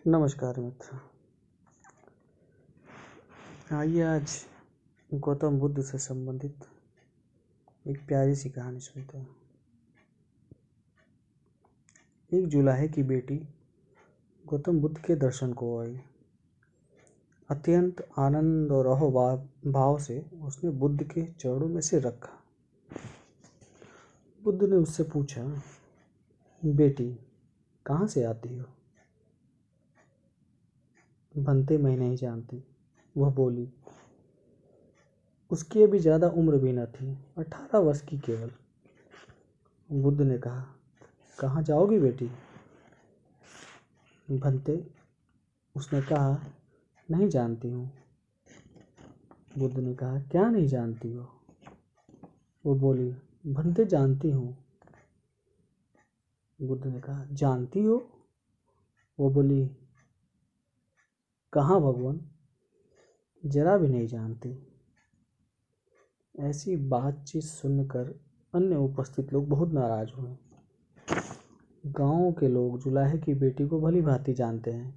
नमस्कार मित्र। आइए आज गौतम बुद्ध से संबंधित एक प्यारी सी कहानी सुनते हैं। एक जुलाहे की बेटी गौतम बुद्ध के दर्शन को आई। अत्यंत आनंद और अहोभाव से उसने बुद्ध के चरणों में से रखा। बुद्ध ने उससे पूछा, बेटी कहाँ से आती हो? बनते मैं नहीं जानती, वह बोली। उसकी अभी ज़्यादा उम्र भी न थी, 18 वर्ष की केवल। बुद्ध ने कहा, कहाँ जाओगी बेटी? बनते उसने कहा, नहीं जानती हूँ। बुद्ध ने कहा, क्या नहीं जानती हो? वो बोली, बनते जानती हूँ। बुद्ध ने कहा, जानती हो? वो बोली, कहाँ भगवान? जरा भी नहीं जानती। ऐसी बातचीत सुनकर अन्य उपस्थित लोग बहुत नाराज हुए। गांव के लोग जुलाहे की बेटी को भली भांति जानते हैं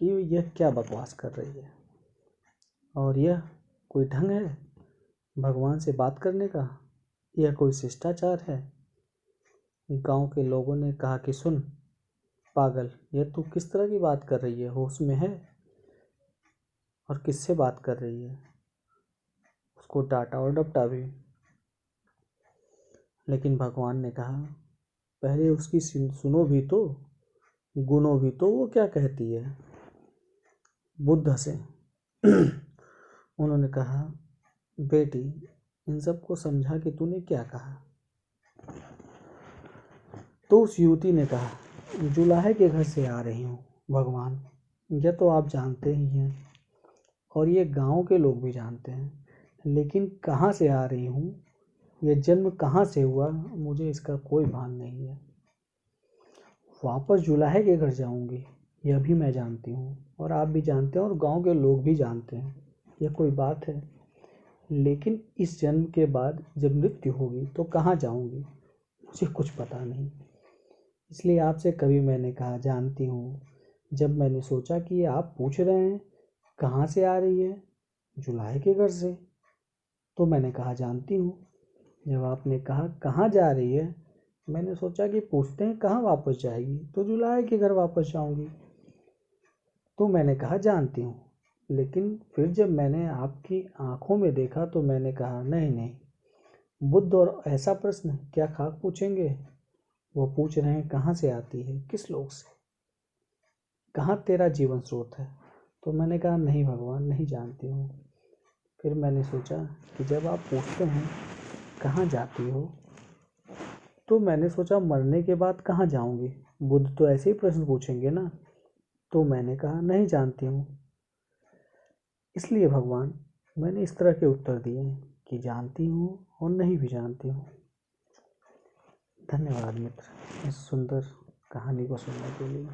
कि यह क्या बकवास कर रही है, और यह कोई ढंग है भगवान से बात करने का? यह कोई शिष्टाचार है? गांव के लोगों ने कहा कि सुन पागल, यह तू किस तरह की बात कर रही है? होश में है? और किससे बात कर रही है? उसको डांटा और डपटा भी। लेकिन भगवान ने कहा, पहले उसकी सुनो भी तो, गुनो भी तो, वो क्या कहती है। बुद्ध हंसे। उन्होंने कहा, बेटी इन सबको समझा कि तूने क्या कहा। तो उस युवती ने कहा, जुलाहे के घर से आ रही हूँ भगवान, यह तो आप जानते ही हैं और ये गांव के लोग भी जानते हैं, लेकिन कहाँ से आ रही हूँ, यह जन्म कहाँ से हुआ, मुझे इसका कोई भान नहीं है। वापस जुलाहे के घर जाऊंगी, यह भी मैं जानती हूँ और आप भी जानते हैं और गांव के लोग भी जानते हैं। यह कोई बात है? लेकिन इस जन्म के बाद जब मृत्यु होगी तो कहाँ जाऊंगी, मुझे कुछ पता नहीं। इसलिए आपसे कभी मैंने कहा जानती हूँ, जब मैंने सोचा कि आप पूछ रहे हैं कहाँ से आ रही है, जुलाहे के घर से, तो मैंने कहा जानती हूँ। जब आपने कहा कहाँ जा रही है, मैंने सोचा कि पूछते हैं कहाँ वापस जाएगी, तो जुलाहे के घर वापस जाऊंगी, तो मैंने कहा जानती हूँ। लेकिन फिर जब मैंने आपकी आंखों में देखा तो मैंने कहा नहीं, बुद्ध और ऐसा प्रश्न क्या खाक पूछेंगे? वो पूछ रहे हैं कहाँ से आती है, किस लोक से, कहाँ तेरा जीवन स्रोत है। तो मैंने कहा नहीं भगवान, नहीं जानती हूँ। फिर मैंने सोचा कि जब आप पूछते हैं कहाँ जाती हो, तो मैंने सोचा मरने के बाद कहाँ जाऊंगी, बुद्ध तो ऐसे ही प्रश्न पूछेंगे ना। तो मैंने कहा नहीं जानती हूँ। इसलिए भगवान मैंने इस तरह के उत्तर दिए कि जानती हूँ और नहीं भी जानती हूँ। धन्यवाद मित्र, इस सुंदर कहानी को सुनने के लिए।